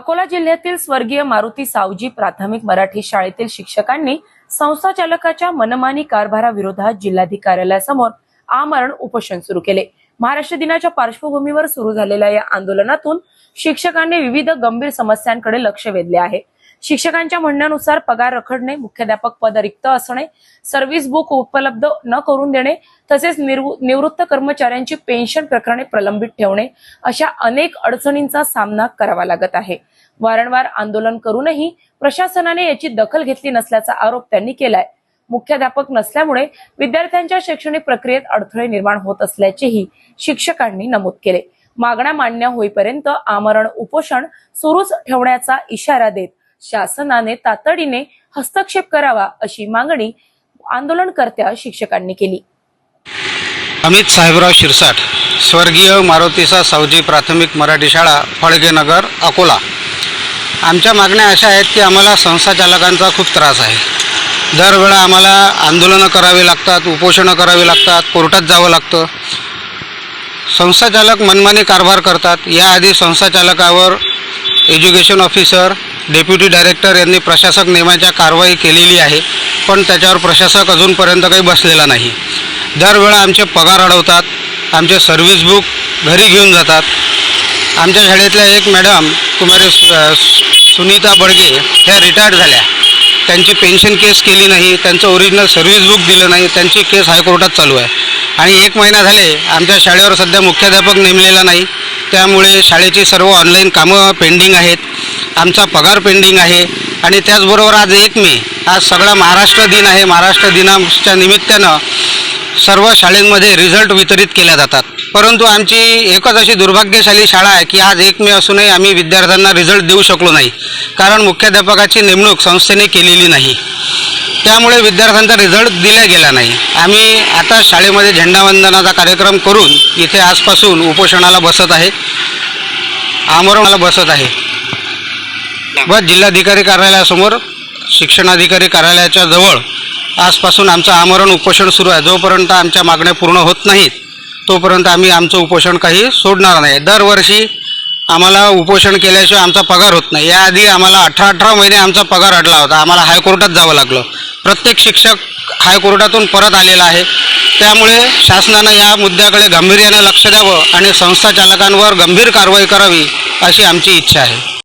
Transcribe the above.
अकोला जिल्ह्यातील स्वर्गीय मारुती सावजी प्राथमिक मराठी शाळेतील शिक्षकांनी संस्थाचालकाच्या मनमानी कारभाराविरोधात जिल्हाधिकाऱ्यासमोर आमरण उपोषण सुरू केले। महाराष्ट्र दिनाच्या पार्श्वभूमीवर सुरू झालेल्या या आंदोलनातून शिक्षकांनी विविध गंभीर समस्यांकडे लक्ष वेधले आहे। शिक्षकांच्या म्हणण्यानुसार पगार रखडणे, मुख्याध्यापक पद रिक्त असणे, सर्व्हिस बुक उपलब्ध न करून देणे, तसेच निवृत्त कर्मचाऱ्यांची पेन्शन प्रकरणे प्रलंबित ठेवणे अशा अनेक अडचणींचा सामना करावा लागत आहे। वारंवार आंदोलन करूनही प्रशासनाने याची दखल घेतली नसल्याचा आरोप त्यांनी केलाय। मुख्याध्यापक नसल्यामुळे विद्यार्थ्यांच्या शैक्षणिक प्रक्रियेत अडथळे निर्माण होत असल्याचेही शिक्षकांनी नमूद केले। मागण्या मान्य होईपर्यंत आमरण उपोषण सुरूच ठेवण्याचा इशारा देत शासनाने तातडीने हस्तक्षेप करावा अशी मागणी आंदोलनकर्त्या शिक्षकांनी केली। अमित साहेबराव शिरसाट, स्वर्गीय मारुतीसा सावजी प्राथमिक मराठी शाळा, फळगेनगर, अकोला। आमच्या मागण्या अशा आहेत की आम्हाला संस्थाचालकांचा खूप त्रास आहे। दरवेळा आम्हाला आंदोलनं करावी लागतात, उपोषणं करावी लागतात, कोर्टात जावं लागतं। संस्थाचालक मनमानी कारभार करतात। याआधी संस्थाचालकावर एज्युकेशन ऑफिसर, डेप्युटी डायरेक्टर यांनी प्रशासक नेमाच्या कारवाई केलेली आहे, पण त्याच्यावर प्रशासक अजूनपर्यंत काही बसलेला नाही। दरवेळा आमचे पगार अडवतात, आमचे सर्व्हिस बुक घरी घेऊन जातात। आमच्या शाळेतल्या एक मॅडम कुमारी सुनीता बडगे ह्या रिटायर्ड झाल्या, त्यांची पेन्शन केस केली नाही, त्यांचं ओरिजिनल सर्व्हिस बुक दिलं नाही, त्यांची केस हायकोर्टात चालू आहे। आणि 1 महिना झाले आमच्या शाळेवर सध्या मुख्याध्यापक नेमलेला नाही, त्यामुळे शाळेची सर्व ऑनलाईन कामं पेंडिंग आहेत, आमचा पगार पेंडिंग आहे। आणि त्याचबरोबर आज 1 मे, आज सगळा महाराष्ट्र दिन आहे। महाराष्ट्र दिनाच्या निमित्तानं सर्व शाळांमध्ये रिझल्ट वितरित केल्या जातात, परंतु आमची एकच अशी दुर्भाग्यशाली शाळा आहे की आज 1 मे असूनही आम्ही विद्यार्थ्यांना रिझल्ट देऊ शकलो नाही, कारण मुख्याध्यापकाची नेमणूक संस्थेने केलेली नाही। त्यामुळे विद्यार्थ्यांचा रिझल्ट दिला गेला नाही। आम्ही आता शाळेमध्ये झेंडावंदनाचा कार्यक्रम करून इथे आजपासून उपोषणाला बसत आहे, आमरणाला बसत आहे। व जिल्हाधिकारी कार्यालयासमोर, शिक्षणाधिकारी कार्यालयाच्या जवळ आजपासून आमचं आमरण उपोषण सुरू आहे। जोपर्यंत आमच्या मागण्या पूर्ण होत नाहीत तोपर्यंत आम्ही आमचं उपोषण काही सोडणार नाही। दरवर्षी आम्हाला उपोषण केल्याशिवाय आमचा पगार होत नाही। याआधी आम्हाला 18 महिने आमचा पगार अडला होता, आम्हाला हायकोर्टात जावं लागलं। प्रत्येक शिक्षक हायकोर्टातून परत आलेला आहे। त्यामुळे शासनानं या मुद्द्याकडे गांभीर्याने लक्ष द्यावं आणि संस्थाचालकांवर गंभीर कारवाई करावी अशी आमची इच्छा आहे।